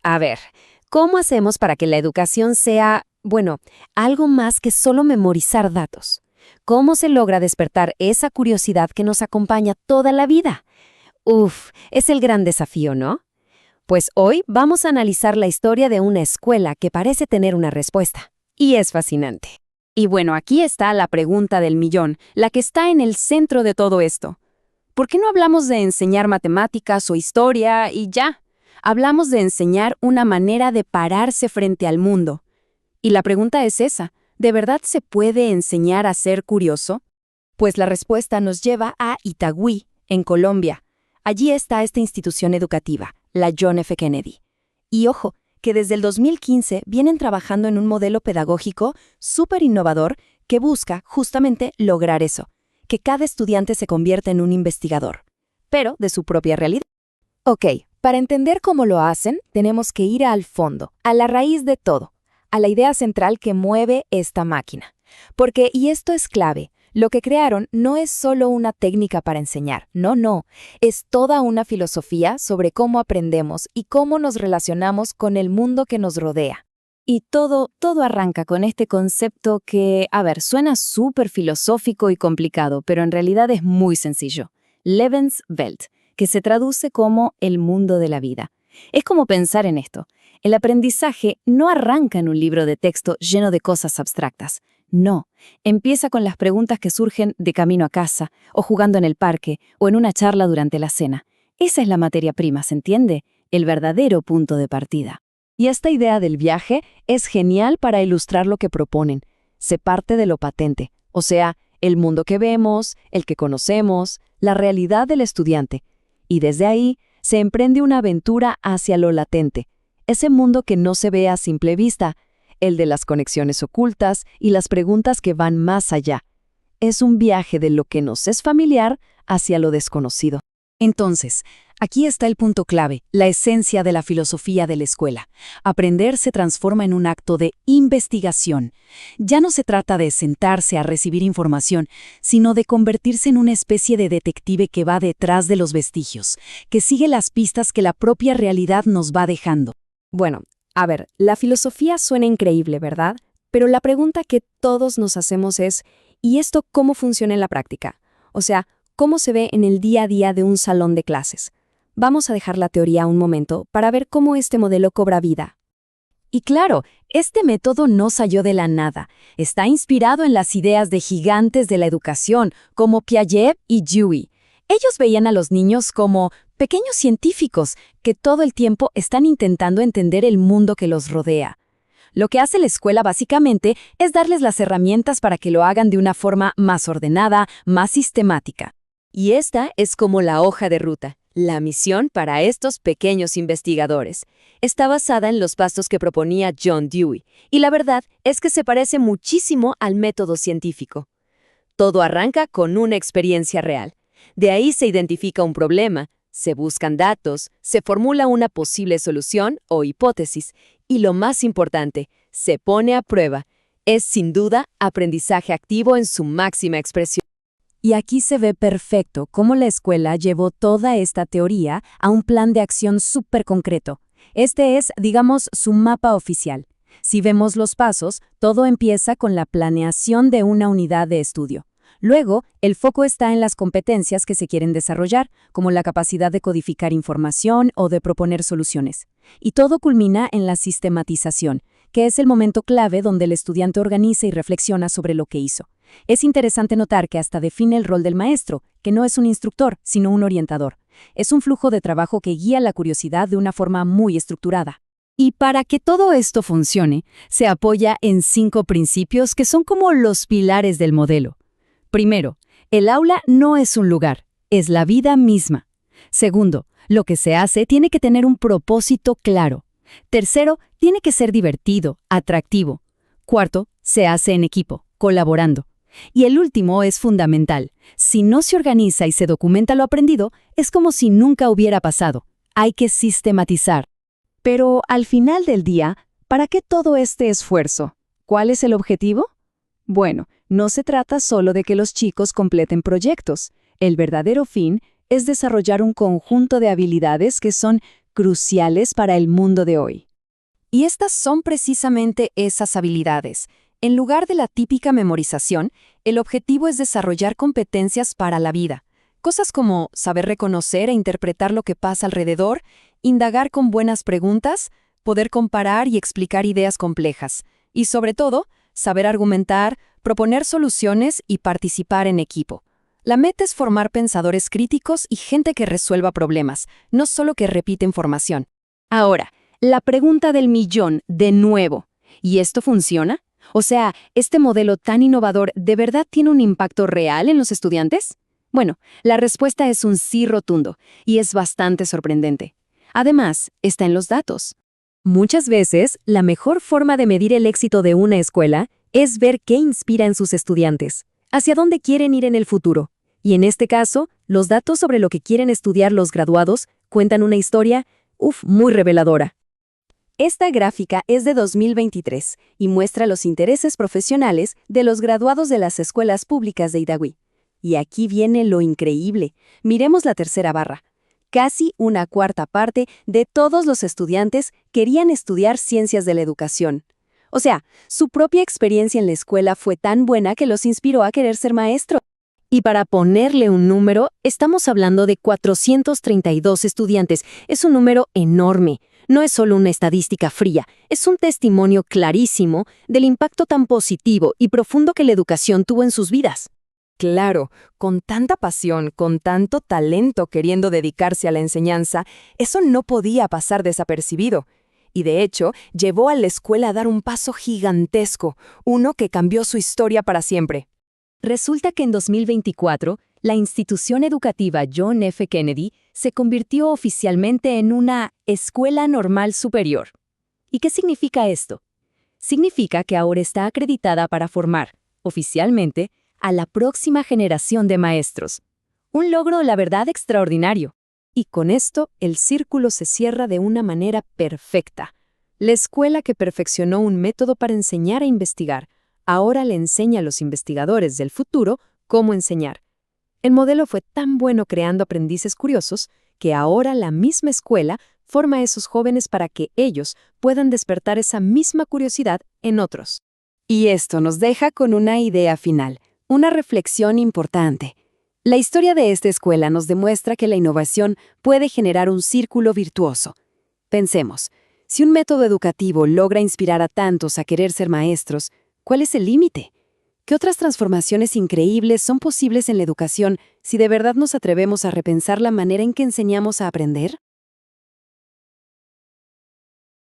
A ver, ¿cómo hacemos para que la educación sea, bueno, algo más que solo memorizar datos? ¿Cómo se logra despertar esa curiosidad que nos acompaña toda la vida? Uf, es el gran desafío, ¿no? Pues hoy vamos a analizar la historia de una escuela que parece tener una respuesta. Y es fascinante. Y bueno, aquí está la pregunta del millón, la que está en el centro de todo esto. ¿Por qué no hablamos de enseñar matemáticas o historia y ya? Hablamos de enseñar una manera de pararse frente al mundo. Y la pregunta es esa, ¿de verdad se puede enseñar a ser curioso? Pues la respuesta nos lleva a Itagüí, en Colombia. Allí está esta institución educativa, la John F. Kennedy. Y ojo, que desde el 2015 vienen trabajando en un modelo pedagógico súper innovador que busca justamente lograr eso, que cada estudiante se convierta en un investigador, pero de su propia realidad. Ok, para entender cómo lo hacen, tenemos que ir al fondo, a la raíz de todo, a la idea central que mueve esta máquina. Porque, y esto es clave, lo que crearon no es solo una técnica para enseñar, no, es toda una filosofía sobre cómo aprendemos y cómo nos relacionamos con el mundo que nos rodea. Y todo arranca con este concepto que, suena súper filosófico y complicado, pero en realidad es muy sencillo. Lebenswelt, que se traduce como el mundo de la vida. Es como pensar en esto. El aprendizaje no arranca en un libro de texto lleno de cosas abstractas. No, empieza con las preguntas que surgen de camino a casa, o jugando en el parque, o en una charla durante la cena. Esa es la materia prima, ¿se entiende? El verdadero punto de partida. Y esta idea del viaje es genial para ilustrar lo que proponen. Se parte de lo patente, o sea, el mundo que vemos, el que conocemos, la realidad del estudiante. Y desde ahí se emprende una aventura hacia lo latente, ese mundo que no se ve a simple vista, el de las conexiones ocultas y las preguntas que van más allá. Es un viaje de lo que nos es familiar hacia lo desconocido. Entonces, aquí está el punto clave, la esencia de la filosofía de la escuela. Aprender se transforma en un acto de investigación. Ya no se trata de sentarse a recibir información, sino de convertirse en una especie de detective que va detrás de los vestigios, que sigue las pistas que la propia realidad nos va dejando. Bueno, la filosofía suena increíble, ¿verdad? Pero la pregunta que todos nos hacemos es, ¿y esto cómo funciona en la práctica? O sea, ¿cómo se ve en el día a día de un salón de clases? Vamos a dejar la teoría un momento para ver cómo este modelo cobra vida. Y claro, este método no salió de la nada. Está inspirado en las ideas de gigantes de la educación, como Piaget y Dewey. Ellos veían a los niños como pequeños científicos que todo el tiempo están intentando entender el mundo que los rodea. Lo que hace la escuela básicamente es darles las herramientas para que lo hagan de una forma más ordenada, más sistemática. Y esta es como la hoja de ruta, la misión para estos pequeños investigadores. Está basada en los pasos que proponía John Dewey, y la verdad es que se parece muchísimo al método científico. Todo arranca con una experiencia real. De ahí se identifica un problema, se buscan datos, se formula una posible solución o hipótesis, y lo más importante, se pone a prueba. Es sin duda aprendizaje activo en su máxima expresión. Y aquí se ve perfecto cómo la escuela llevó toda esta teoría a un plan de acción súper concreto. Este es, digamos, su mapa oficial. Si vemos los pasos, todo empieza con la planeación de una unidad de estudio. Luego, el foco está en las competencias que se quieren desarrollar, como la capacidad de codificar información o de proponer soluciones. Y todo culmina en la sistematización, que es el momento clave donde el estudiante organiza y reflexiona sobre lo que hizo. Es interesante notar que hasta define el rol del maestro, que no es un instructor, sino un orientador. Es un flujo de trabajo que guía la curiosidad de una forma muy estructurada. Y para que todo esto funcione, se apoya en 5 principios que son como los pilares del modelo. Primero, el aula no es un lugar, es la vida misma. Segundo, lo que se hace tiene que tener un propósito claro. Tercero, tiene que ser divertido, atractivo. Cuarto, se hace en equipo, colaborando. Y el último es fundamental. Si no se organiza y se documenta lo aprendido, es como si nunca hubiera pasado. Hay que sistematizar. Pero al final del día, ¿para qué todo este esfuerzo? ¿Cuál es el objetivo? Bueno, no se trata solo de que los chicos completen proyectos. El verdadero fin es desarrollar un conjunto de habilidades que son cruciales para el mundo de hoy. Y estas son precisamente esas habilidades. En lugar de la típica memorización, el objetivo es desarrollar competencias para la vida. Cosas como saber reconocer e interpretar lo que pasa alrededor, indagar con buenas preguntas, poder comparar y explicar ideas complejas. Y sobre todo, saber argumentar, proponer soluciones y participar en equipo. La meta es formar pensadores críticos y gente que resuelva problemas, no solo que repite información. Ahora, la pregunta del millón, de nuevo. ¿Y esto funciona? O sea, ¿este modelo tan innovador de verdad tiene un impacto real en los estudiantes? Bueno, la respuesta es un sí rotundo, y es bastante sorprendente. Además, está en los datos. Muchas veces, la mejor forma de medir el éxito de una escuela es ver qué inspira en sus estudiantes, hacia dónde quieren ir en el futuro. Y en este caso, los datos sobre lo que quieren estudiar los graduados cuentan una historia, muy reveladora. Esta gráfica es de 2023 y muestra los intereses profesionales de los graduados de las escuelas públicas de Itagüí. Y aquí viene lo increíble. Miremos la tercera barra. Casi una cuarta parte de todos los estudiantes querían estudiar ciencias de la educación. O sea, su propia experiencia en la escuela fue tan buena que los inspiró a querer ser maestro. Y para ponerle un número, estamos hablando de 432 estudiantes. Es un número enorme. No es solo una estadística fría, es un testimonio clarísimo del impacto tan positivo y profundo que la educación tuvo en sus vidas. Claro, con tanta pasión, con tanto talento queriendo dedicarse a la enseñanza, eso no podía pasar desapercibido. Y de hecho, llevó a la escuela a dar un paso gigantesco, uno que cambió su historia para siempre. Resulta que en 2024, la institución educativa John F. Kennedy se convirtió oficialmente en una escuela normal superior. ¿Y qué significa esto? Significa que ahora está acreditada para formar, oficialmente, a la próxima generación de maestros. Un logro, la verdad, extraordinario. Y con esto, el círculo se cierra de una manera perfecta. La escuela que perfeccionó un método para enseñar e investigar, ahora le enseña a los investigadores del futuro cómo enseñar. El modelo fue tan bueno creando aprendices curiosos que ahora la misma escuela forma a esos jóvenes para que ellos puedan despertar esa misma curiosidad en otros. Y esto nos deja con una idea final. Una reflexión importante. La historia de esta escuela nos demuestra que la innovación puede generar un círculo virtuoso. Pensemos, si un método educativo logra inspirar a tantos a querer ser maestros, ¿cuál es el límite? ¿Qué otras transformaciones increíbles son posibles en la educación si de verdad nos atrevemos a repensar la manera en que enseñamos a aprender?